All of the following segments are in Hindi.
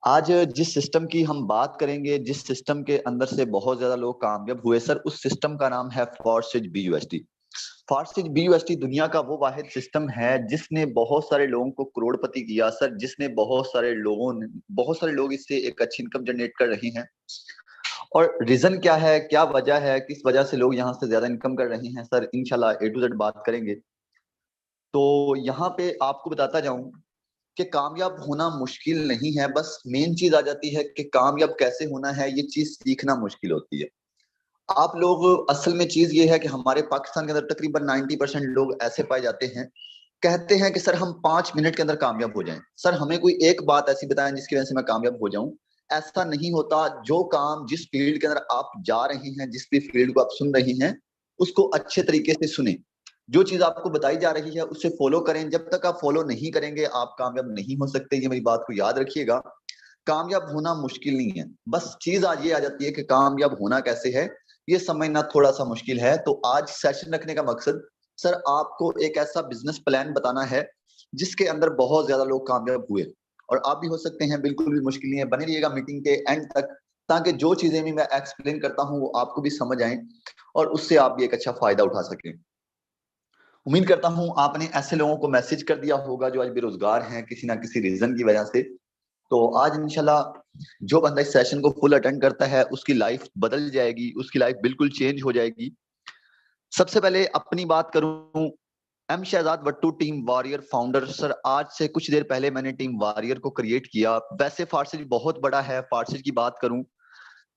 आज जिस सिस्टम की हम बात करेंगे, जिस सिस्टम के अंदर से बहुत ज्यादा लोग कामयाब हुए सर, उस सिस्टम का नाम है फॉर्सिज बीयूएसटी। फॉर्सिज बीयूएसटी दुनिया का वो वाहिद सिस्टम है जिसने बहुत सारे लोगों को करोड़पति किया सर, जिसने बहुत सारे लोग इससे एक अच्छी इनकम जनरेट कर रहे हैं। और रीजन क्या है, क्या वजह है, किस वजह से लोग यहाँ से ज्यादा इनकम कर रहे हैं सर, इंशाल्लाह ए टू जेड बात करेंगे। तो यहाँ पे आपको बताता जाऊं कि कामयाब होना मुश्किल नहीं है, बस मेन चीज आ जाती है कि कामयाब कैसे होना है, ये चीज सीखना मुश्किल होती है। आप लोग असल में चीज ये है कि हमारे पाकिस्तान के अंदर तकरीबन 90% लोग ऐसे पाए जाते हैं, कहते हैं कि सर हम 5 मिनट के अंदर कामयाब हो जाएं। सर हमें कोई एक बात ऐसी बताएं जिसकी वजह से मैं कामयाब हो जाऊं। ऐसा नहीं होता। जो काम जिस फील्ड के अंदर आप जा रहे हैं, जिस भी फील्ड को आप सुन रहे हैं, उसको अच्छे तरीके से सुने। जो चीज आपको बताई जा रही है उसे फॉलो करें। जब तक आप फॉलो नहीं करेंगे आप कामयाब नहीं हो सकते, ये मेरी बात को याद रखिएगा। कामयाब होना मुश्किल नहीं है, बस चीज आज ये आ जाती है कि कामयाब होना कैसे है, ये समझना थोड़ा सा मुश्किल है। तो आज सेशन रखने का मकसद सर आपको एक ऐसा बिजनेस प्लान बताना है जिसके अंदर बहुत ज्यादा लोग कामयाब हुए, और आप भी हो सकते हैं। बिल्कुल भी मुश्किल नहीं है, बने रहिएगा मीटिंग के एंड तक, ताकि जो चीजें भी मैं एक्सप्लेन करता हूँ वो आपको भी समझ आए और उससे आप भी एक अच्छा फायदा उठा सकें। उम्मीद करता हूं आपने ऐसे लोगों को मैसेज कर दिया होगा जो आज बेरोजगार हैं किसी ना किसी रीजन की वजह से। तो आज इंशाल्लाह जो बंदा इस सेशन को फुल अटेंड करता है उसकी लाइफ बदल जाएगी, उसकी लाइफ बिल्कुल चेंज हो जाएगी। सबसे पहले अपनी बात करूं, M Shahzad Wattoo team warrior founder sir. आज से कुछ देर पहले मैंने टीम वॉरियर को क्रिएट किया। वैसे फार्सिज बहुत बड़ा है, फार्सिज की बात करूं,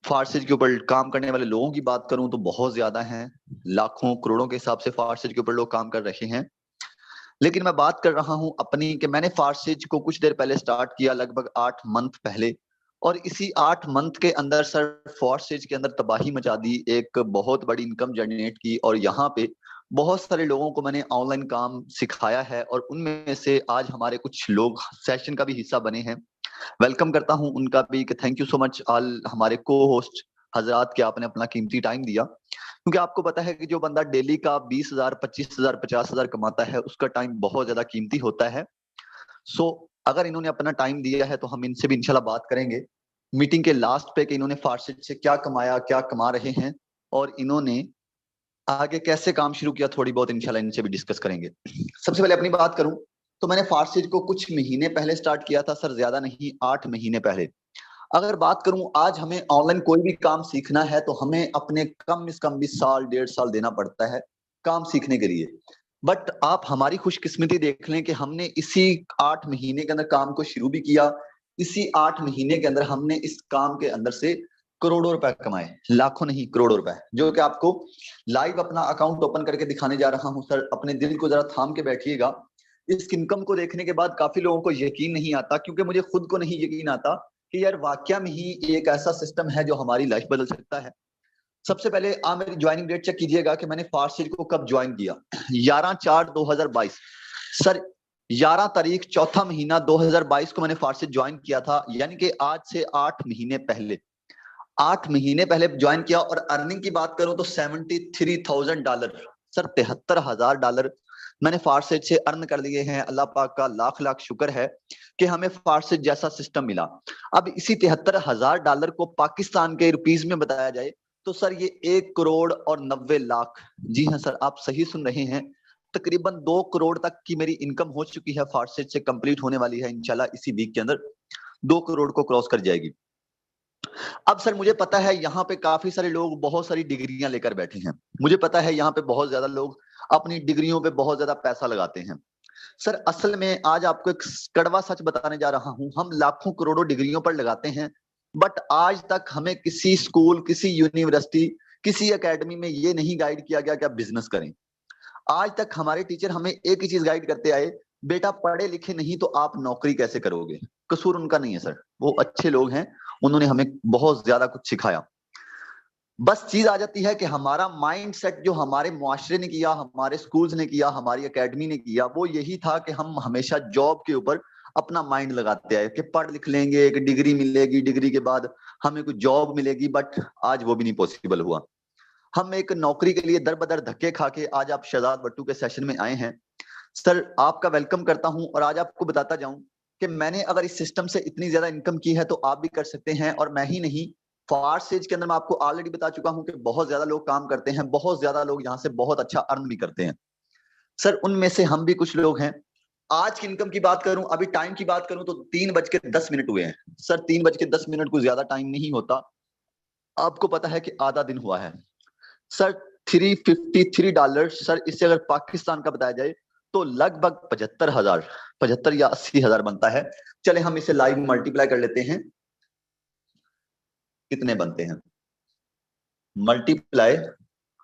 फार्सिज के ऊपर काम करने वाले लोगों की बात करूं तो बहुत ज्यादा हैं, लाखों करोड़ों के हिसाब से फार्सिज के ऊपर लोग काम कर रहे हैं। लेकिन मैं बात कर रहा हूं अपनी, कि मैंने फार्सिज को कुछ देर पहले स्टार्ट किया, लगभग 8 मंथ पहले। और इसी 8 मंथ के अंदर सर फार्सिज के अंदर तबाही मचा दी, एक बहुत बड़ी इनकम जनरेट की। और यहाँ पे बहुत सारे लोगों को मैंने ऑनलाइन काम सिखाया है, और उनमें से आज हमारे कुछ लोग सेशन का भी हिस्सा बने हैं। वेलकम करता हूं उनका भी कि thank you so much all हमारे को होस्ट हजरात, के आपने अपना कीमती टाइम दिया। क्योंकि आपको पता है कि जो बंदा डेली का 20,000, 25,000, 50,000 कमाता है उसका टाइम बहुत ज्यादा कीमती होता है। सो अगर इन्होंने अपना टाइम दिया है तो हम इनसे भी इंशाल्लाह बात करेंगे मीटिंग के लास्ट पे कि इन्होंने फार्सिज से क्या कमाया, क्या कमा रहे हैं, और इन्होंने आगे कैसे काम शुरू किया, थोड़ी बहुत इंशाल्लाह इनसे भी डिस्कस करेंगे। सबसे पहले अपनी बात करूं तो मैंने फार्सिज को कुछ महीने पहले स्टार्ट किया था सर, ज्यादा नहीं, 8 महीने पहले। अगर बात करूं आज हमें ऑनलाइन कोई भी काम सीखना है तो हमें अपने कम से कम भी साल 1.5 साल देना पड़ता है काम सीखने के लिए। बट आप हमारी खुशकिस्मती देख लें कि हमने इसी 8 महीने के अंदर काम को शुरू भी किया। इसी 8 महीने के अंदर हमने इस काम के अंदर से करोड़ों रुपए कमाए, लाखों नहीं करोड़ों रुपए, जो कि आपको लाइव अपना अकाउंट ओपन करके दिखाने जा रहा हूं सर। अपने दिल को जरा थाम के बैठिएगा। इस इनकम को देखने के बाद काफी लोगों को यकीन नहीं आता, क्योंकि मुझे खुद को नहीं यकीन आता कि यार वाकया में ही एक ऐसा सिस्टम है जो हमारी लाइफ बदल सकता है। सबसे पहले आप मेरी ज्वाइनिंग डेट चेक कीजिएगा कि मैंने फार्सिज को कब ज्वाइन किया। 11/4/2022 सर, 11 तारीख चौथा महीना 2022 को मैंने फार्सिज ज्वाइन किया था, यानी कि आज से 8 महीने पहले, 8 महीने पहले ज्वाइन किया। और अर्निंग की बात करूं तो $73,000 सर, $73,000 मैंने फार्सिज से अर्न कर लिए हैं। अल्लाह पाक का लाख लाख शुक्र है कि हमें फार्सिज जैसा सिस्टम मिला। अब इसी $73,000 को पाकिस्तान के रुपीज में बताया जाए तो सर ये 1,90,00,000, जी हाँ सर आप सही सुन रहे हैं, तकरीबन 2 करोड़ तक की मेरी इनकम हो चुकी है, फार्सिज से कंप्लीट होने वाली है इंशाल्लाह इसी वीक के अंदर 2 करोड़ को क्रॉस कर जाएगी। अब सर मुझे पता है यहाँ पे काफी सारे लोग बहुत सारी डिग्रियां लेकर बैठे हैं, मुझे पता है यहाँ पे बहुत ज्यादा लोग अपनी डिग्रियों पे बहुत ज्यादा पैसा लगाते हैं। सर असल में आज आपको एक कड़वा सच बताने जा रहा हूं, हम लाखों करोड़ों डिग्रियों पर लगाते हैं, बट आज तक हमें किसी स्कूल, किसी यूनिवर्सिटी, किसी एकेडमी में ये नहीं गाइड किया गया कि आप बिजनेस करें। आज तक हमारे टीचर हमें एक ही चीज गाइड करते आए, बेटा पढ़े लिखे नहीं तो आप नौकरी कैसे करोगे। कसूर उनका नहीं है सर, वो अच्छे लोग हैं, उन्होंने हमें बहुत ज्यादा कुछ सिखाया। बस चीज आ जाती है कि हमारा माइंड सेट जो हमारे मुआशरे ने किया, हमारे स्कूल्स ने किया, हमारी एकेडमी ने किया, वो यही था कि हम हमेशा जॉब के ऊपर अपना माइंड लगाते आए कि पढ़ लिख लेंगे, एक डिग्री मिलेगी, डिग्री के बाद हमें कुछ जॉब मिलेगी। बट आज वो भी नहीं पॉसिबल हुआ। हम एक नौकरी के लिए दर बदर धक्के खा के आज आप शहजाद वट्टू के सेशन में आए हैं। सर आपका वेलकम करता हूं और आज आपको बताता जाऊं कि मैंने अगर इस सिस्टम से इतनी ज्यादा इनकम की है तो आप भी कर सकते हैं। और मैं ही नहीं, फार्सेज के अंदर मैं आपको ऑलरेडी बता चुका हूं कि बहुत ज्यादा लोग काम करते हैं, बहुत ज्यादा लोग यहाँ से बहुत अच्छा अर्न भी करते हैं। सर उनमें से हम भी कुछ लोग हैं। आज की इनकम की बात करूं, अभी टाइम की बात करूं तो 3:10 हुए हैं। सर 3:10 कोई ज्यादा टाइम नहीं होता। आपको पता है कि आधा दिन हुआ है। सर $353, सर इससे अगर पाकिस्तान का बताया जाए तो लगभग 75,000, 75 या 80,000 बनता है। चले हम इसे लाइव मल्टीप्लाई कर लेते हैं, कितने बनते हैं। मल्टीप्लाई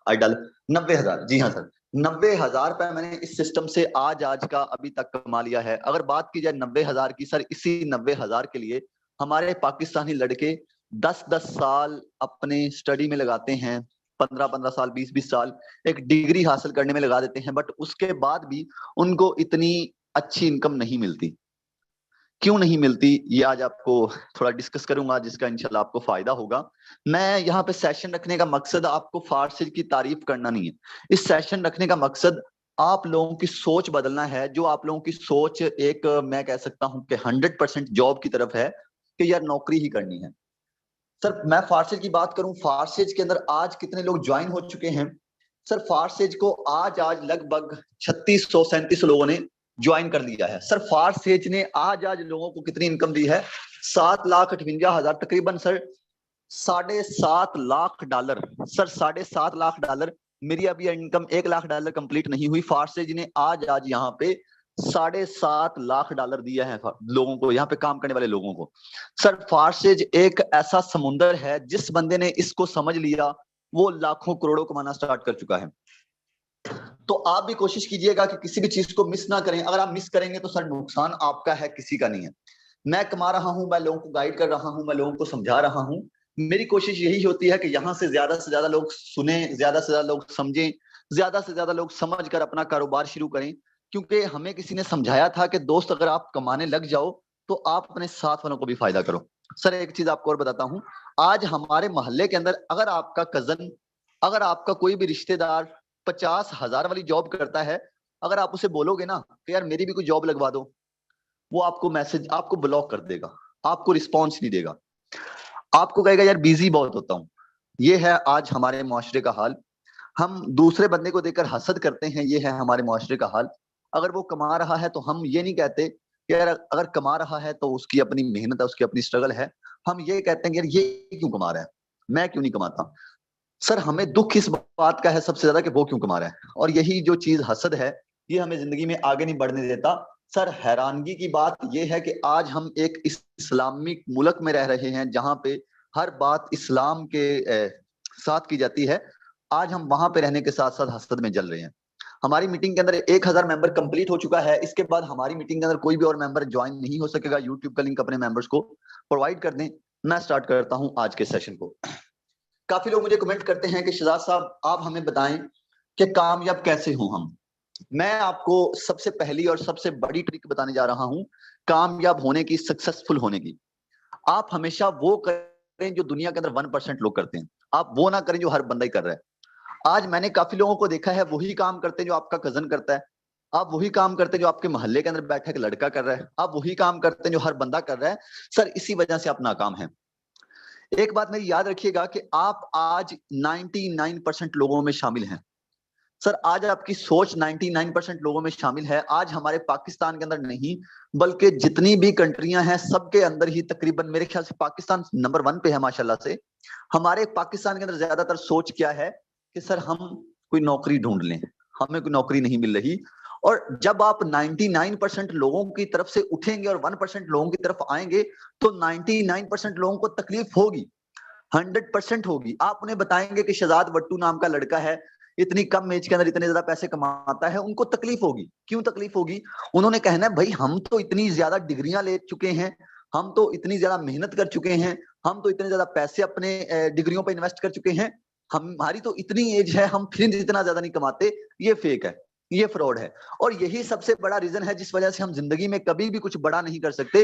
आई डाल 90,000। जी हाँ सर, 90,000 रुपए मैंने इस सिस्टम से आज का अभी तक कमा लिया है। अगर बात की जाए 90,000 की, सर इसी 90,000 के लिए हमारे पाकिस्तानी लड़के 10-10 साल अपने स्टडी में लगाते हैं, 15-15 साल, 20-20 साल एक डिग्री हासिल करने में लगा देते हैं, बट उसके बाद भी उनको इतनी अच्छी इनकम नहीं मिलती। क्यों नहीं मिलती ये आज आपको थोड़ा डिस्कस करूंगा, जिसका इंशाल्लाह आपको फायदा होगा। मैं यहाँ पे सेशन रखने का मकसद आपको फारसी की तारीफ करना नहीं है। इस सेशन रखने का मकसद आप लोगों की सोच बदलना है। जो आप लोगों की सोच एक मैं कह सकता हूं कि 100% जॉब की तरफ है कि यार नौकरी ही करनी है। सर मैं फारसेज की बात करूं, फारसेज के अंदर आज कितने लोग ज्वाइन हो चुके हैं। सर फारसेज को आज लगभग 3600-3700 लोगों ने ज्वाइन कर लिया है। सर फारसेज ने आज लोगों को कितनी इनकम दी है, 7,58,000 तकरीबन। सर $7.5 लाख। सर $7.5 लाख। मेरी अभी इनकम $1 लाख कंप्लीट नहीं हुई। फारसेज ने आज यहाँ पे $7.5 लाख दिया है लोगों को, यहाँ पे काम करने वाले लोगों को। सर फारसेज एक ऐसा समुंदर है, जिस बंदे ने इसको समझ लिया वो लाखों करोड़ों कमाना स्टार्ट कर चुका है। तो आप भी कोशिश कीजिएगा कि किसी भी चीज को मिस ना करें। अगर आप मिस करेंगे तो सर नुकसान आपका है, किसी का नहीं है। मैं कमा रहा हूं, मैं लोगों को गाइड कर रहा हूं, मैं लोगों को समझा रहा हूं। मेरी कोशिश यही होती है कि यहाँ से ज्यादा लोग सुने, ज्यादा से ज्यादा लोग समझें, ज्यादा से ज्यादा लोग समझ कर अपना कारोबार शुरू करें। क्योंकि हमें किसी ने समझाया था कि दोस्त अगर आप कमाने लग जाओ तो आप अपने साथ वालों को भी फायदा करो। सर एक चीज आपको और बताता हूं, आज हमारे मोहल्ले के अंदर अगर आपका कजन, अगर आपका कोई भी रिश्तेदार 50,000 वाली जॉब करता है, अगर आप उसे बोलोगे ना कि यार मेरी भी कोई जॉब लगवा दो, वो आपको मैसेज, आपको ब्लॉक कर देगा, आपको रिस्पॉन्स नहीं देगा, आपको कहेगा यार बिजी बहुत होता हूं। ये है आज हमारे मुआशरे का हाल। हम दूसरे बंदे को देखकर हसद करते हैं, ये है हमारे मुआशरे का हाल। अगर वो कमा रहा है तो हम ये नहीं कहते कि यार अगर कमा रहा है तो उसकी अपनी मेहनत है, उसकी अपनी स्ट्रगल है। हम ये कहते हैं कि यार ये क्यों कमा रहा है, मैं क्यों नहीं कमाता। सर हमें दुख इस बात का है सबसे ज्यादा कि वो क्यों कमा रहा है। और यही जो चीज हसद है, ये हमें जिंदगी में आगे नहीं बढ़ने देता। सर हैरानगी की बात यह है कि आज हम एक इस्लामिक मुल्क में रह रहे हैं, जहां पे हर बात इस्लाम के साथ की जाती है। आज हम वहां पे रहने के साथ साथ हसद में जल रहे हैं। हमारी मीटिंग के अंदर 1,000 मेंबर कंप्लीट हो चुका है। इसके बाद हमारी मीटिंग के अंदर कोई भी और मेंबर ज्वाइन नहीं हो सकेगा। यूट्यूब का लिंक अपने मेंबर्स को प्रोवाइड कर दें। मैं स्टार्ट करता हूं आज के सेशन को। काफी लोग मुझे कमेंट करते हैं कि शहजाद साहब आप हमें बताएं कि कामयाब कैसे हों हम। मैं आपको सबसे पहली और सबसे बड़ी ट्रिक बताने जा रहा हूं कामयाब होने की, सक्सेसफुल होने की। आप हमेशा वो करें जो दुनिया के अंदर 1% लोग करते हैं। आप वो ना करें जो हर बंदा ही कर रहा है। आज मैंने काफी लोगों को देखा है वही काम करते हैं जो आपका कजन करता है। आप वही काम करते हैं जो आपके मोहल्ले के अंदर बैठा एक लड़का कर रहा है। आप वही काम करते हैं जो हर बंदा कर रहा है। सर इसी वजह से आप नाकाम हैं। एक बात मेरी याद रखिएगा कि आप आज 99% लोगों में शामिल हैं। सर आज आपकी सोच 99% लोगों में शामिल है। आज हमारे पाकिस्तान के अंदर नहीं, बल्कि जितनी भी कंट्रियां हैं सबके अंदर ही तकरीबन मेरे ख्याल से पाकिस्तान नंबर 1 पे है माशाल्लाह से। हमारे पाकिस्तान के अंदर ज्यादातर सोच क्या है कि सर हम कोई नौकरी ढूंढ लें, हमें कोई नौकरी नहीं मिल रही। और जब आप 99% लोगों की तरफ से उठेंगे और 1% लोगों की तरफ आएंगे तो 99% लोगों को तकलीफ होगी, 100% होगी। आप उन्हें बताएंगे कि शहजाद वट्टू नाम का लड़का है, इतनी कम एज के अंदर इतने ज्यादा पैसे कमाता है, उनको तकलीफ होगी। क्यों तकलीफ होगी? उन्होंने कहना है भाई हम तो इतनी ज्यादा डिग्रियां ले चुके हैं, हम तो इतनी ज्यादा मेहनत कर चुके हैं, हम तो इतने ज्यादा पैसे अपने डिग्रियों पे इन्वेस्ट कर चुके हैं, हमारी तो इतनी एज है, हम फिर इतना ज्यादा नहीं कमाते। ये फेक है, ये फ्रॉड है। और यही सबसे बड़ा रीजन है जिस वजह से हम जिंदगी में कभी भी कुछ बड़ा नहीं कर सकते।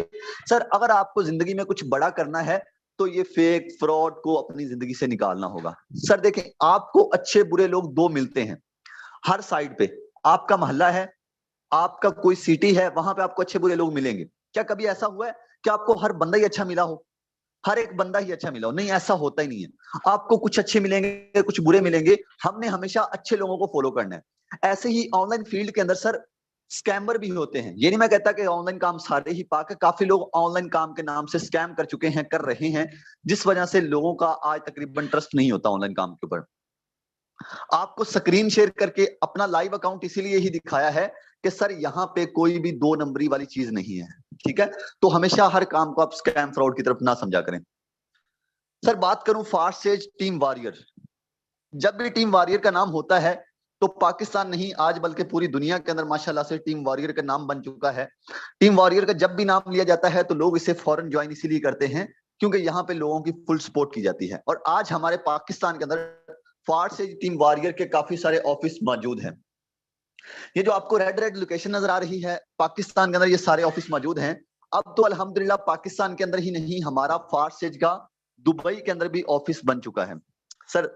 सर अगर आपको जिंदगी में कुछ बड़ा करना है तो ये फेक फ्रॉड को अपनी जिंदगी से निकालना होगा। सर देखें, आपको अच्छे बुरे लोग दो मिलते हैं हर साइड पे। आपका मोहल्ला है, आपका कोई सिटी है, वहां पे आपको अच्छे बुरे लोग मिलेंगे। क्या कभी ऐसा हुआ है कि आपको हर बंदा ही अच्छा मिला हो, हर एक बंदा ही अच्छा मिला हो? नहीं, ऐसा होता ही नहीं है। आपको कुछ अच्छे मिलेंगे, कुछ बुरे मिलेंगे। हमने हमेशा अच्छे लोगों को फॉलो करना है। ऐसे ही ऑनलाइन फील्ड के अंदर सर स्कैमर भी होते हैं। ये नहीं मैं कहता कि ऑनलाइन काम सारे ही पाक है, काफी लोग ऑनलाइन काम के नाम से स्कैम कर चुके हैं, कर रहे हैं, जिस वजह से लोगों का आज तकरीबन ट्रस्ट नहीं होता ऑनलाइन काम के ऊपर। आपको स्क्रीन शेयर करके अपना लाइव अकाउंट इसीलिए ही दिखाया है कि सर यहाँ पे कोई भी दो नंबरी वाली चीज नहीं है, ठीक है? तो हमेशा हर काम को आप स्कैम फ्रॉड की तरफ ना समझा करें। सर बात करूं फास्ट सेज टीम वॉरियर, जब भी टीम वॉरियर का नाम होता है तो पाकिस्तान नहीं आज बल्कि पूरी दुनिया के अंदर माशाल्लाह से टीम वॉरियर का नाम बन चुका है। टीम वॉरियर का जब भी नाम लिया जाता है तो लोग इसे फौरन ज्वाइन इसीलिए करते हैं क्योंकि यहाँ पे लोगों की फुल सपोर्ट की जाती है। और आज हमारे पाकिस्तान के अंदर फास्ट सेज टीम वॉरियर के काफी सारे ऑफिस मौजूद हैं। ये जो आपको रेड रेड लोकेशन नजर आ रही है, पाकिस्तान के अंदर ये सारे ऑफिस मौजूद हैं। अब तो अल्हम्दुलिल्लाह पाकिस्तान के अंदर ही नहीं, हमारा फास्ट सेज का दुबई के अंदर भी ऑफिस बन चुका है। सर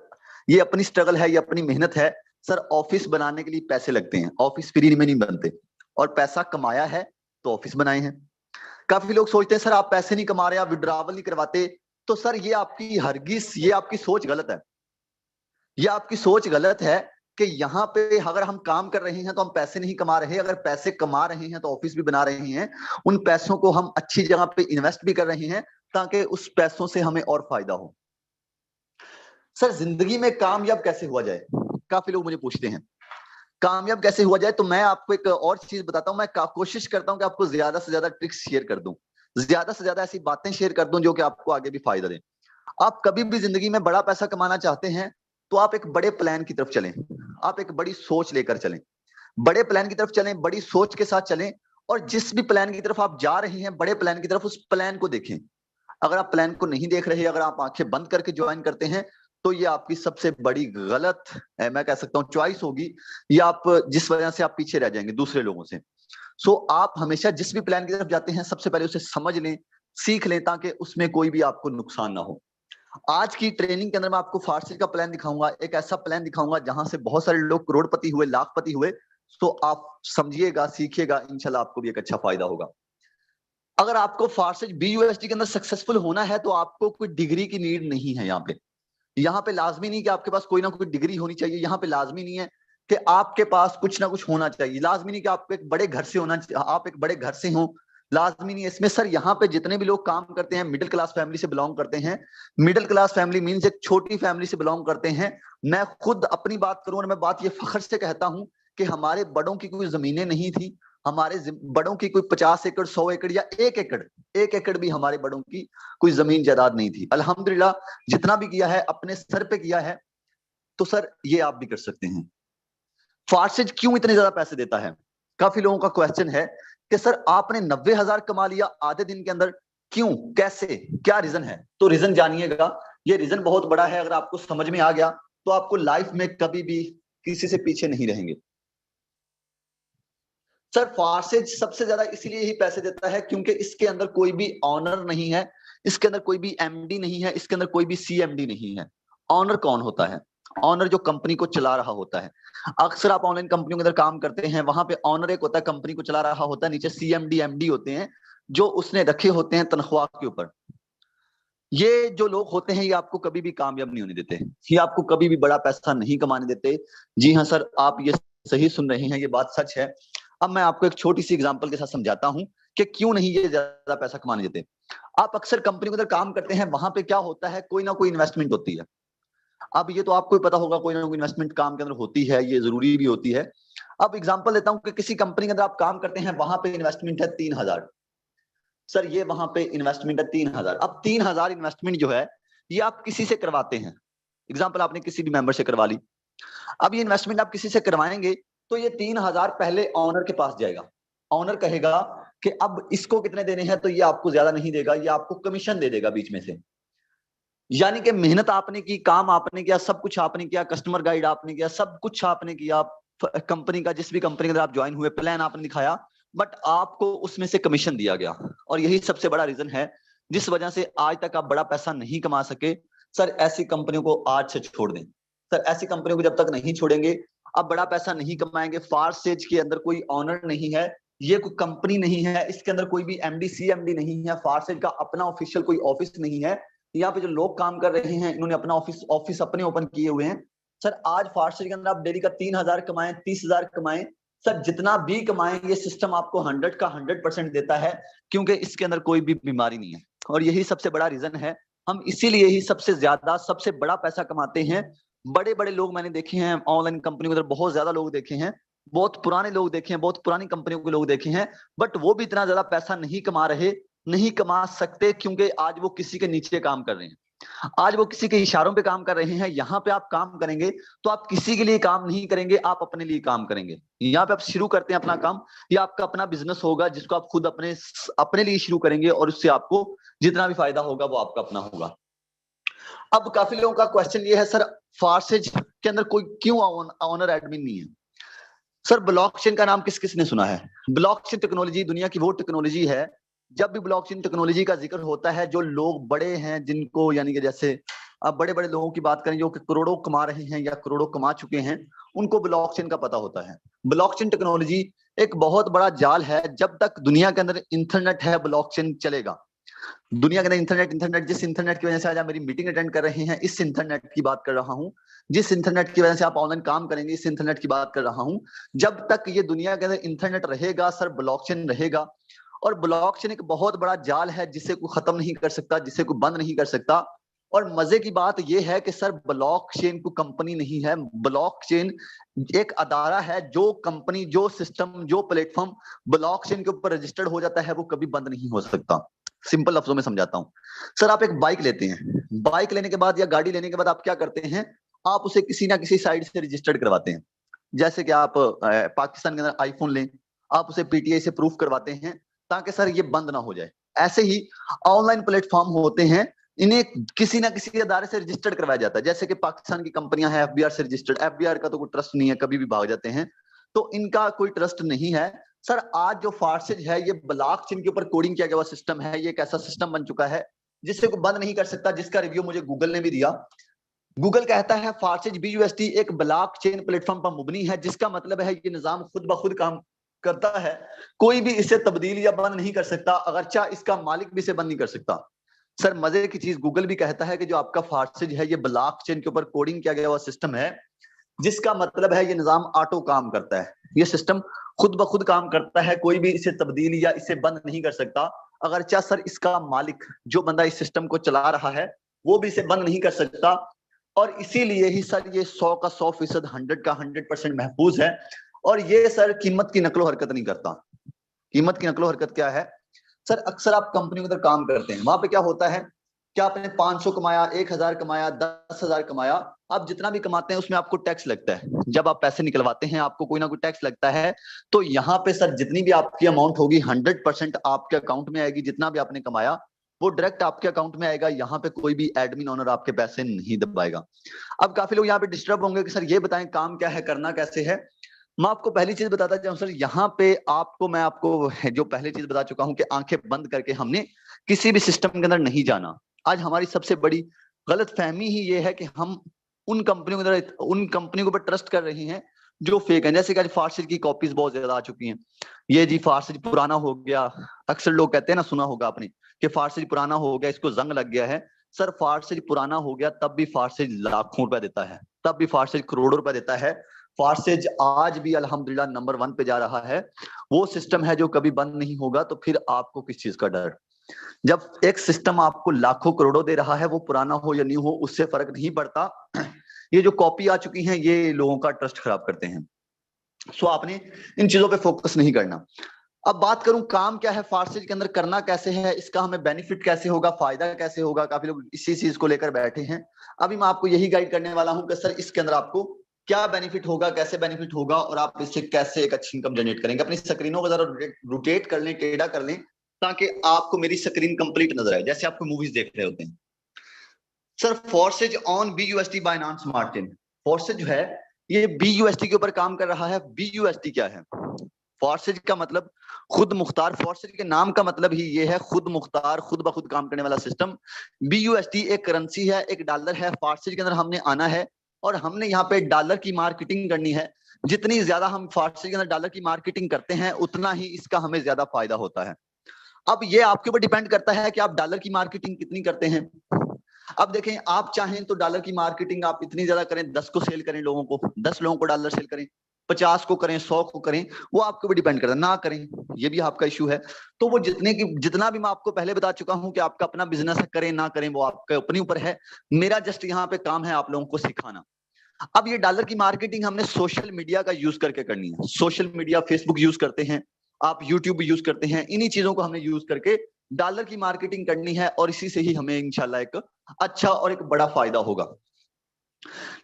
ये अपनी स्ट्रगल है, ये अपनी मेहनत है। सर ऑफिस बनाने के लिए पैसे लगते हैं, ऑफिस फ्री में नहीं बनते, और पैसा कमाया है तो ऑफिस बनाए हैं। काफी लोग सोचते हैं सर आप पैसे नहीं कमा रहे, आप विड्रॉवल नहीं करवाते, तो सर ये आपकी हरगिज, ये आपकी सोच गलत है। ये आपकी सोच गलत है कि यहाँ पे अगर हम काम कर रहे हैं तो हम पैसे नहीं कमा रहे, अगर पैसे कमा रहे हैं तो ऑफिस भी बना रहे हैं, उन पैसों को हम अच्छी जगह पे इन्वेस्ट भी कर रहे हैं ताकि उस पैसों से हमें और फायदा हो। सर जिंदगी में कामयाब कैसे हुआ जाए, काफी लोग मुझे पूछते हैं कामयाब कैसे हुआ जाए। तो मैं आपको एक और चीज बताता हूं, मैं कोशिश करता हूं कि आपको ज्यादा से ज्यादा ट्रिक्स शेयर कर दूं, ज्यादा से ज्यादा ऐसी बातें शेयर कर दूं जो कि आपको आगे भी फायदा दे। आप कभी भी जिंदगी में बड़ा पैसा कमाना चाहते हैं तो आप एक बड़े प्लान की तरफ चलें, आप एक बड़ी सोच लेकर चलें, बड़े प्लान की तरफ चलें, बड़ी सोच के साथ चलें। और जिस भी प्लान की तरफ आप जा रहे हैं, बड़े प्लान की तरफ, उस प्लान को देखें। अगर आप प्लान को नहीं देख रहे, अगर आप आंखें बंद करके ज्वाइन करते हैं तो ये आपकी सबसे बड़ी गलत मैं कह सकता हूं चॉइस होगी, या आप जिस वजह से आप पीछे रह जाएंगे दूसरे लोगों से। सो आप हमेशा जिस भी प्लान की तरफ जाते हैं सबसे पहले उसे समझ लें, सीख लें, ताकि उसमें कोई भी आपको नुकसान ना हो। आज की ट्रेनिंग के अंदर मैं आपको फारसी का प्लान दिखाऊंगा, एक ऐसा प्लान दिखाऊंगा जहां से बहुत सारे लोग करोड़पति हुए, लाखपति हुए। तो आप समझिएगा, सीखिएगा, इंशाल्लाह आपको भी एक अच्छा फायदा होगा। अगर आपको फारसी BUSD के अंदर सक्सेसफुल होना है तो आपको कोई डिग्री की नीड नहीं है। यहाँ पे लाजमी नहीं कि आपके पास कोई ना कोई डिग्री होनी चाहिए, यहाँ पे लाजमी नहीं है कि आपके पास कुछ ना कुछ होना चाहिए, लाजमी नहीं कि आपको एक बड़े घर से होना, आप एक बड़े घर से हो, लाजमी नहीं है इसमें। सर यहाँ पे जितने भी लोग काम करते हैं मिडिल क्लास फैमिली से बिलोंग करते हैं। मिडिल क्लास फैमिली मीन्स एक छोटी फैमिली से बिलोंग करते हैं। मैं खुद अपनी बात करूं और मैं बात ये फख्र से कहता हूं कि हमारे बड़ों की कोई जमीनें नहीं थी, हमारे बड़ों की कोई 50 एकड़ 100 एकड़ या 1 एकड़ भी हमारे बड़ों की कोई जमीन जायदाद नहीं थी। अल्हम्दुलिल्लाह जितना भी किया है अपने सर पे किया है। तो सर ये आप भी कर सकते हैं। फारसेज क्यों इतने ज्यादा पैसे देता है? काफी लोगों का क्वेश्चन है कि सर आपने 90,000 कमा लिया आधे दिन के अंदर, क्यों, कैसे, क्या रीजन है? तो रीजन जानिएगा, ये रीजन बहुत बड़ा है। अगर आपको समझ में आ गया तो आपको लाइफ में कभी भी किसी से पीछे नहीं रहेंगे। सर फारसेज सबसे ज्यादा इसीलिए ही पैसे देता है क्योंकि इसके अंदर कोई भी ऑनर नहीं है, इसके अंदर कोई भी MD नहीं है, इसके अंदर कोई भी CMD नहीं है। ऑनर कौन होता है? ऑनर जो कंपनी को चला रहा होता है। अक्सर आप ऑनलाइन कंपनियों के अंदर काम करते हैं, वहां पे ऑनर एक होता है, कंपनी को चला रहा होता है, नीचे CMD MD होते हैं जो उसने रखे होते हैं तनख्वाह के ऊपर। ये जो लोग होते हैं ये आपको कभी भी कामयाब नहीं होने देते, ये आपको कभी भी बड़ा पैसा नहीं कमाने देते। जी हाँ सर, आप ये सही सुन रहे हैं, ये बात सच है। अब मैं आपको एक छोटी सी एग्जांपल के साथ समझाता हूं कि क्यों नहीं ये ज्यादा पैसा कमाने देते। आप अक्सर कंपनी के अंदर काम करते हैं, वहां पे क्या होता है, कोई ना कोई इन्वेस्टमेंट होती है। अब ये तो आपको ही पता होगा, कोई ना कोई इन्वेस्टमेंट काम के अंदर होती है, ये जरूरी भी होती है। अब एग्जांपल देता हूं कि किसी कंपनी के अंदर आप काम करते हैं, वहां पे इन्वेस्टमेंट है 3,000। सर ये वहां पे इन्वेस्टमेंट है 3,000। अब 3,000 इन्वेस्टमेंट जो है ये आप किसी से करवाते हैं। एग्जाम्पल आपने किसी भी मेंबर से करवा ली। अब ये इन्वेस्टमेंट आप किसी से करवाएंगे तो ये 3,000 पहले ऑनर के पास जाएगा। ऑनर कहेगा कि अब इसको कितने देने हैं, तो ये आपको ज्यादा नहीं देगा, ये आपको कमीशन दे देगा बीच में से। यानी कि मेहनत आपने की, काम आपने किया, सब कुछ आपने किया, कस्टमर गाइड आपने किया, सब कुछ आपने किया, कंपनी का जिस भी कंपनी के अंदर आप ज्वाइन हुए, प्लान आपने दिखाया, बट आपको उसमें से कमीशन दिया गया। और यही सबसे बड़ा रीजन है जिस वजह से आज तक आप बड़ा पैसा नहीं कमा सके। सर ऐसी कंपनियों को आज से छोड़ दें। सर ऐसी कंपनियों को जब तक नहीं छोड़ेंगे आप बड़ा पैसा नहीं कमाएंगे। फारसेज के अंदर कोई ऑनर नहीं है, ये कोई कंपनी नहीं है, इसके अंदर कोई भी एमडी सीएमडी नहीं है, फार्सेज का अपना ऑफिशियल कोई ऑफिस नहीं है। यहाँ पे जो लोग काम कर रहे हैं इन्होंने अपना ऑफिस अपने ओपन किए हुए हैं। सर आज फार्सेज के अंदर आप डेली का 3,000 कमाएं, 30,000 कमाएं, सर जितना भी कमाएं ये सिस्टम आपको 100 का 100% देता है, क्योंकि इसके अंदर कोई भी बीमारी नहीं है। और यही सबसे बड़ा रीजन है, हम इसीलिए ही सबसे ज्यादा सबसे बड़ा पैसा कमाते हैं। बड़े बड़े लोग मैंने देखे हैं ऑनलाइन कंपनी के अंदर, बहुत ज्यादा लोग देखे हैं, बहुत पुराने लोग देखे हैं, बहुत पुरानी कंपनियों के लोग देखे हैं, बट वो भी इतना ज्यादा पैसा नहीं कमा रहे, नहीं कमा सकते, क्योंकि आज वो किसी के नीचे काम कर रहे हैं, आज वो किसी के इशारों पे काम कर रहे हैं। यहाँ पे आप काम करेंगे तो आप किसी के लिए काम नहीं करेंगे, आप अपने लिए काम करेंगे। यहाँ पे आप शुरू करते हैं अपना काम, या आपका अपना बिजनेस होगा जिसको आप खुद अपने लिए शुरू करेंगे, और उससे आपको जितना भी फायदा होगा वो आपका अपना होगा। अब काफी लोगों का क्वेश्चन ये है, सर फार्सेज के अंदर कोई क्यों ऑनर एडमिन नहीं है? सर ब्लॉकचेन का नाम किस किसने सुना है? ब्लॉकचेन टेक्नोलॉजी दुनिया की वो टेक्नोलॉजी है, जब भी ब्लॉकचेन टेक्नोलॉजी का जिक्र होता है, जो लोग बड़े हैं जिनको, यानी कि जैसे अब बड़े बड़े लोगों की बात करें जो कि करोड़ों कमा रहे हैं या करोड़ों कमा चुके हैं, उनको ब्लॉकचेन का पता होता है। ब्लॉकचेन टेक्नोलॉजी एक बहुत बड़ा जाल है, जब तक दुनिया के अंदर इंटरनेट है ब्लॉकचेन चलेगा। दुनिया के अंदर इंटरनेट जिस इंटरनेट की वजह से आज आप मेरी मीटिंग अटेंड कर रहे हैं, इस इंटरनेट की बात कर रहा हूं, जिस इंटरनेट की वजह से आप ऑनलाइन काम करेंगे, इस इंटरनेट की बात कर रहा हूं। जब तक ये दुनिया के अंदर इंटरनेट रहेगा सर, ब्लॉकचेन रहेगा। और ब्लॉकचेन एक बहुत बड़ा जाल है जिसे कोई खत्म नहीं कर सकता, जिसे कोई बंद नहीं कर सकता। और मजे की बात यह है कि सर ब्लॉकचेन को कंपनी नहीं है, ब्लॉकचेन एक अदारा है, जो कंपनी, जो सिस्टम, जो प्लेटफॉर्म ब्लॉकचेन के ऊपर रजिस्टर्ड हो जाता है वो कभी बंद नहीं हो सकता। सिंपल लफ्जों में समझाता हूं, सर आप एक बाइक लेते हैं, बाइक लेने के बाद या गाड़ी लेने के बाद आप क्या करते हैं, आप उसे किसी ना किसी साइट से रजिस्टर्ड करवाते हैं। जैसे कि आप पाकिस्तान के अंदर आईफोन लें, आप उसे पीटीआई से प्रूफ करवाते हैं ताकि सर ये बंद ना हो जाए। ऐसे ही ऑनलाइन प्लेटफॉर्म होते हैं, इन्हें किसी ना किसी अदारे से रजिस्टर्ड करवाया जाता है। जैसे कि पाकिस्तान की कंपनियां हैं एफबीआर से रजिस्टर्ड, एफबीआर का तो कोई ट्रस्ट नहीं है, कभी भी भाग जाते हैं, तो इनका कोई ट्रस्ट नहीं है। सर आज जो फार्सेज है ये ब्लॉकचेन के ऊपर कोडिंग किया गया हुआ सिस्टम है, ये एक ऐसा सिस्टम बन चुका है जिससे कोई बंद नहीं कर सकता, जिसका रिव्यू मुझे गूगल ने भी दिया। गूगल कहता है फार्सेज बीयूएसटी एक ब्लॉकचेन प्लेटफॉर्म पर मुबनी है, जिसका मतलब है ये निजाम खुद ब खुद काम करता है, कोई भी इसे तब्दील या बंद नहीं कर सकता, अगर चाह इसका मालिक भी इसे बंद नहीं कर सकता। सर मजे की चीज, गूगल भी कहता है कि जो आपका फार्सेज है ये ब्लॉकचेन के ऊपर कोडिंग किया गया हुआ सिस्टम है, जिसका मतलब है ये निजाम ऑटो काम करता है, ये सिस्टम खुद ब खुद काम करता है, कोई भी इसे तब्दील या इसे बंद नहीं कर सकता। अगर चाह सर इसका मालिक, जो बंदा इस सिस्टम को चला रहा है, वो भी इसे बंद नहीं कर सकता। और इसीलिए ही सर ये 100 का 100%, 100 का 100% महफूज है। और ये सर कीमत की नकलो हरकत नहीं करता। कीमत की नकलो हरकत क्या है? सर अक्सर आप कंपनी के अंदर काम करते हैं, वहां पे क्या होता है, क्या आपने 500 कमाया, 1000 कमाया, 10,000 कमाया, आप जितना भी कमाते हैं उसमें आपको टैक्स लगता है। जब आप पैसे निकलवाते हैं आपको कोई ना कोई टैक्स लगता है। तो यहाँ पे सर जितनी भी आपकी अमाउंट होगी 100% आपके अकाउंट में आएगी, जितना भी आपने कमाया वो डायरेक्ट आपके अकाउंट में आएगा। यहाँ पे कोई भी एडमिन ओनर आपके पैसे नहीं दबाएगा। अब काफी लोग यहाँ पे डिस्टर्ब होंगे कि सर ये बताएं काम क्या है, करना कैसे है। मैं आपको पहली चीज बताता जाऊं सर, यहाँ पे मैं आपको जो पहली चीज बता चुका हूं कि आंखें बंद करके हमने किसी भी सिस्टम के अंदर नहीं जाना। आज हमारी सबसे बड़ी गलत फहमी ही ये है कि हम उन कंपनियों के अंदर, उन कंपनियों पर ट्रस्ट कर रहे हैं जो फेक है। जैसे कि आज फार्सेज की कॉपीज बहुत ज्यादा आ चुकी हैं, ये जी फार्सेज पुराना हो गया। अक्सर लोग कहते हैं ना, सुना होगा आपने कि फार्सेज पुराना हो गया, इसको जंग लग गया है। सर फार्सेज पुराना हो गया तब भी फार्सेज लाखों रुपए देता है, तब भी फार्सेज करोड़ों रुपए देता है। फार्सेज आज भी अल्हम्दुलिल्लाह नंबर 1 पे जा रहा है। वो सिस्टम है जो कभी बंद नहीं होगा। तो फिर आपको किस चीज का डर? जब एक सिस्टम आपको लाखों करोड़ों दे रहा है, वो पुराना हो या नहीं हो उससे फर्क नहीं पड़ता। ये जो कॉपी आ चुकी हैं ये लोगों का ट्रस्ट खराब करते हैं। सो आपने इन चीजों पे फोकस नहीं करना। अब बात करूं काम क्या है फार्सेज के अंदर, करना कैसे है, इसका हमें बेनिफिट कैसे होगा, फायदा कैसे होगा। काफी लोग इसी चीज को लेकर बैठे हैं। अभी मैं आपको यही गाइड करने वाला हूं कि सर इसके अंदर आपको क्या बेनिफिट होगा, कैसे बेनिफिट होगा, और आप इससे कैसे एक अच्छी इनकम जनरेट करेंगे। अपनी स्क्रीनों को जरा रोटेट कर लें, टेढ़ा कर लें, ताकि आपको मेरी स्क्रीन कंप्लीट नजर आए, जैसे आपको मूवीज देख रहे होते हैं। Sir forces on B U S T Binance smart chain, forces जो है ये बीयूएसटी के ऊपर काम कर रहा है। बीयूएसटी क्या है? फोर्सेज का मतलब खुद मुख्तार, फोर्सेज के नाम का मतलब ही ये है, खुद मुख्तार, खुद ब खुद काम करने वाला सिस्टम। बीयूएसटी एक करेंसी है, एक डॉलर है। फोर्सेज के अंदर हमने आना है और हमने यहाँ पे डॉलर की मार्केटिंग करनी है। जितनी ज्यादा हम फार्सी के अंदर डॉलर की मार्केटिंग करते हैं उतना ही इसका हमें ज्यादा फायदा होता है। अब ये आपके ऊपर डिपेंड करता है कि आप डॉलर की मार्केटिंग कितनी करते हैं। अब देखें, आप चाहें तो डॉलर की मार्केटिंग आप इतनी ज्यादा करें, 10 को सेल करें, लोगों को 10 लोगों को डॉलर सेल करें, 50 को करें, 100 को करें, वो आपके ऊपर डिपेंड करता है। ना करें, ये भी आपका इशू है। तो वो जितना भी मैं आपको पहले बता चुका हूं कि आपका अपना बिजनेस है, करें ना करें वो आपके अपने ऊपर है। मेरा जस्ट यहाँ पे काम है आप लोगों को सिखाना। अब ये डॉलर की मार्केटिंग हमने सोशल मीडिया का यूज करके करनी है। सोशल मीडिया, फेसबुक यूज करते हैं, आप यूट्यूब यूज करते हैं, इन्हीं चीजों को हमने यूज करके डॉलर की मार्केटिंग करनी है और इसी से ही हमें इंशाल्लाह एक अच्छा और एक बड़ा फायदा होगा।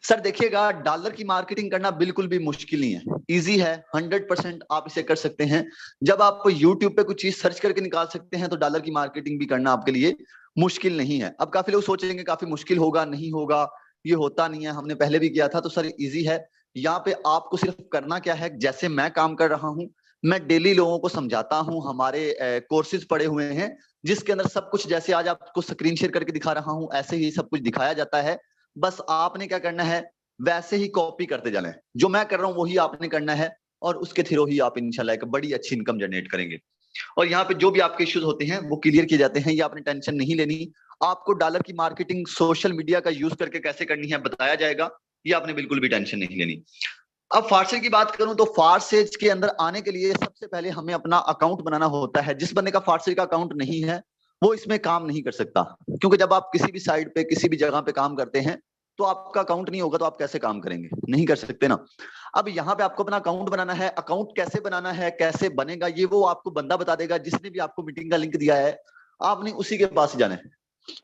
सर देखिएगा, डॉलर की मार्केटिंग करना बिल्कुल भी मुश्किल नहीं है, इजी है, 100% आप इसे कर सकते हैं। जब आप यूट्यूब पे कुछ चीज सर्च करके निकाल सकते हैं तो डॉलर की मार्केटिंग भी करना आपके लिए मुश्किल नहीं है। अब काफी लोग सोचेंगे काफी मुश्किल होगा, नहीं होगा, ये होता नहीं है, हमने पहले भी किया था। तो सर इजी है। यहाँ पे आपको सिर्फ करना क्या है, जैसे मैं काम कर रहा हूँ, मैं डेली लोगों को समझाता हूँ, हमारे कोर्सेज पड़े हुए हैं जिसके अंदर सब कुछ, जैसे आज आपको स्क्रीन शेयर करके दिखा रहा हूँ, ऐसे ही सब कुछ दिखाया जाता है। बस आपने क्या करना है, वैसे ही कॉपी करते जाना है। जो मैं कर रहा हूँ वही आपने करना है और उसके थ्रू ही आप इंशाल्लाह एक बड़ी अच्छी इनकम जनरेट करेंगे। और यहाँ पे जो भी आपके इश्यूज होते हैं वो क्लियर किए जाते हैं, ये आपने टेंशन नहीं लेनी। आपको डॉलर की मार्केटिंग सोशल मीडिया का यूज करके कैसे करनी है बताया जाएगा, ये आपने बिल्कुल भी टेंशन नहीं लेनी। अब फार्सेज की बात करूं तो फार्सेज के अंदर आने के लिए सबसे पहले हमें अपना अकाउंट बनाना होता है। जिस बंदे का फार्सेज का अकाउंट नहीं है वो इसमें काम नहीं कर सकता, क्योंकि जब आप किसी भी साइट पे, किसी भी जगह पे काम करते हैं तो आपका अकाउंट नहीं होगा तो आप कैसे काम करेंगे, नहीं कर सकते ना। अब यहाँ पे आपको अपना अकाउंट बनाना है। अकाउंट कैसे बनाना है, कैसे बनेगा, ये वो आपको बंदा बता देगा जिसने भी आपको मीटिंग का लिंक दिया है। आपने उसी के पास जाना है,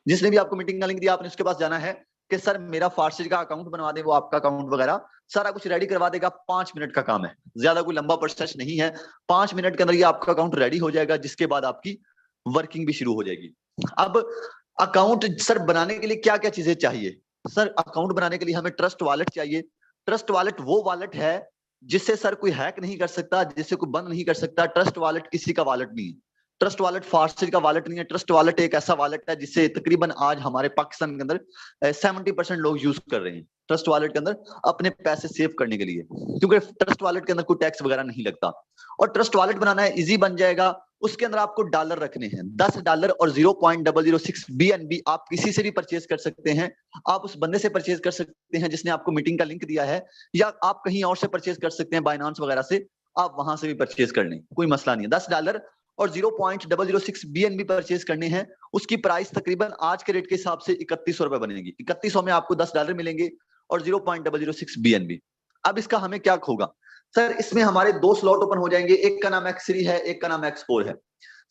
जिसने भी आपको मीटिंग का लिंक दिया आपने उसके पास जाना है कि सर मेरा फार्सेज का अकाउंट बनवा दे। वो आपका अकाउंट वगैरह सारा कुछ रेडी करवा देगा। 5 मिनट का काम है, ज्यादा कोई लंबा प्रोसेस नहीं है। 5 मिनट के अंदर ये आपका अकाउंट रेडी हो जाएगा, जिसके बाद आपकी वर्किंग भी शुरू हो जाएगी। अब अकाउंट सर बनाने के लिए क्या क्या चीजें चाहिए? सर अकाउंट बनाने के लिए हमें ट्रस्ट वॉलेट चाहिए। ट्रस्ट वॉलेट वो वॉलेट है जिससे सर कोई हैक नहीं कर सकता, जिससे कोई बंद नहीं कर सकता। ट्रस्ट वॉलेट किसी का वॉलेट नहीं है। ट्रस्ट वॉलेट फार्सेज का वॉलेट नहीं है। ट्रस्ट वॉलेट एक ऐसा वॉलेट है जिससे तकरीबन आज हमारे पाकिस्तान के अंदर 70% लोग यूज कर रहे हैं ट्रस्ट वॉलेट के अंदर अपने पैसे सेव करने के लिए, क्योंकि ट्रस्ट वॉलेट के अंदर कोई टैक्स वगैरह नहीं लगता। और ट्रस्ट वॉलेट बनाना है, इजी बन जाएगा। उसके अंदर आपको डॉलर रखने हैं, $10 और 0.006 BNB। आप किसी से भी परचेज कर सकते हैं। आप उस बंदे से परचेज कर सकते हैं जिसने आपको मीटिंग का लिंक दिया है, या आप कहीं और से परचेज कर सकते हैं, बाइनांस वगैरह से। आप वहां से भी परचेज कर लें, कोई मसला नहीं है। $10 और 0.006 BNB परचेज करने हैं। उसकी प्राइस तकरीबन आज के रेट के हिसाब से 3100 रुपए बनेगी। 3100 में आपको $10 मिलेंगे और 0.006 BNB। अब इसका हमें क्या होगा? सर इसमें हमारे 2 स्लॉट ओपन हो जाएंगे, एक का नाम X3 है, एक का नाम X4 है।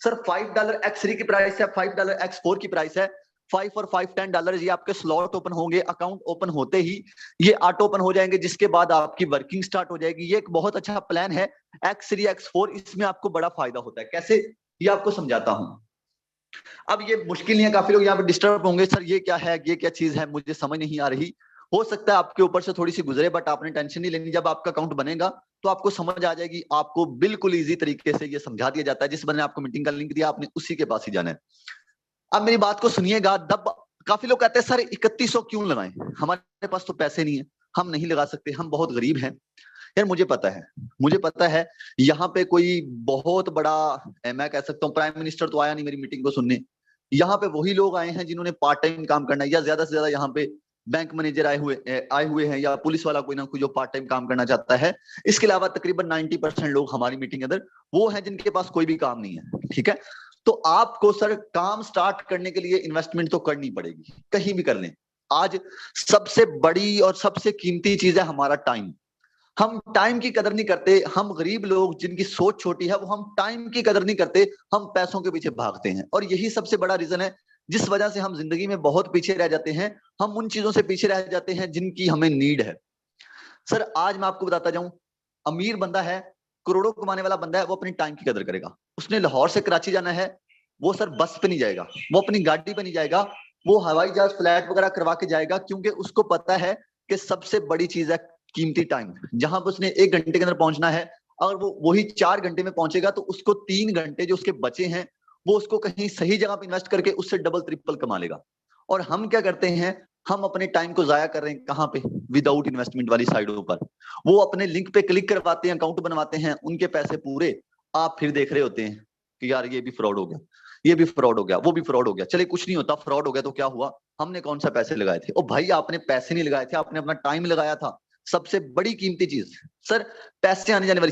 सर $5 X3 की प्राइस है, $5 X4 की प्राइस है। 5 और 5 $10 ये आपके स्लॉट ओपन होंगे। अकाउंट ओपन होते ही ये ऑटो ओपन हो जाएंगे, जिसके बाद आपकी वर्किंग स्टार्ट हो जाएगी। ये एक बहुत अच्छा प्लान है X3 X4। इसमें आपको बड़ा फायदा होता है। कैसे, ये आपको समझाता हूं। अब ये मुश्किल नहीं है, काफी लोग यहाँ पे डिस्टर्ब होंगे, सर ये क्या है, ये क्या चीज है, मुझे समझ नहीं आ रही। हो सकता है आपके ऊपर से थोड़ी सी गुजरे, बट आपने टेंशन नहीं लेनी। जब आपका अकाउंट बनेगा तो आपको समझ आ जाएगी। आपको बिल्कुल इजी तरीके से ये समझा दिया जाता है। जिस बंदे ने आपको मीटिंग का लिंक दिया आपने उसी के पास ही जाना है। अब मेरी बात को सुनिएगा। दब काफी लोग कहते हैं सर 3100 क्यों लगाएं, हमारे पास तो पैसे नहीं है, हम नहीं लगा सकते, हम बहुत गरीब हैं। यार मुझे पता है यहाँ पे कोई बहुत बड़ा, मैं कह सकता हूँ प्राइम मिनिस्टर तो आया नहीं मेरी मीटिंग को सुनने। यहाँ पे वही लोग आए हैं जिन्होंने पार्ट टाइम काम करना है, या ज्यादा से ज्यादा यहाँ पे बैंक मैनेजर आए हुए हैं, या पुलिस वाला कोई ना कोई जो पार्ट टाइम काम करना चाहता है। इसके अलावा तकरीबन 90% लोग हमारी मीटिंग के अंदर वो हैं जिनके पास कोई भी काम नहीं है। ठीक है, तो आपको सर काम स्टार्ट करने के लिए इन्वेस्टमेंट तो करनी पड़ेगी, कहीं भी कर लें। आज सबसे बड़ी और सबसे कीमती चीज है हमारा टाइम। हम टाइम की कदर नहीं करते। हम गरीब लोग जिनकी सोच छोटी है, वो हम टाइम की कदर नहीं करते, हम पैसों के पीछे भागते हैं। और यही सबसे बड़ा रीजन है जिस वजह से हम जिंदगी में बहुत पीछे रह जाते हैं। हम उन चीजों से पीछे रह जाते हैं जिनकी हमें नीड है। सर आज मैं आपको बताता जाऊं, अमीर बंदा है, करोड़ों कमाने वाला बंदा है, वो अपनी टाइम की कदर करेगा। उसने लाहौर से कराची जाना है, वो सर बस पे नहीं जाएगा, वो अपनी गाड़ी पे नहीं जाएगा, वो हवाई जहाज फ्लाइट वगैरह करवा के जाएगा, क्योंकि उसको पता है कि सबसे बड़ी चीज है कीमती टाइम। जहां पर उसने 1 घंटे के अंदर पहुंचना है, अगर वो वही 4 घंटे में पहुंचेगा तो उसको 3 घंटे जो उसके बचे हैं वो उसको कहीं सही जगह पे इन्वेस्ट करके उससे डबल ट्रिपल कमा लेगा। और हम क्या करते हैं, हम अपने टाइम को जाया कर रहे हैं कहाँ पे, विदाउट इन्वेस्टमेंट वाली साइडों पर। वो अपने लिंक पे क्लिक करवाते हैं, अकाउंट बनवाते हैं, उनके पैसे पूरे, आप फिर देख रहे होते हैं कि यार ये भी फ्रॉड हो गया, ये भी फ्रॉड हो गया, वो भी फ्रॉड हो गया। चले कुछ नहीं होता, फ्रॉड हो गया तो क्या हुआ, हमने कौन सा पैसे लगाए थे। ओ भाई आपने पैसे नहीं लगाए थे, आपने अपना टाइम लगाया था, सबसे बड़ी कीमती चीज। सर पैसे आने जाने वाली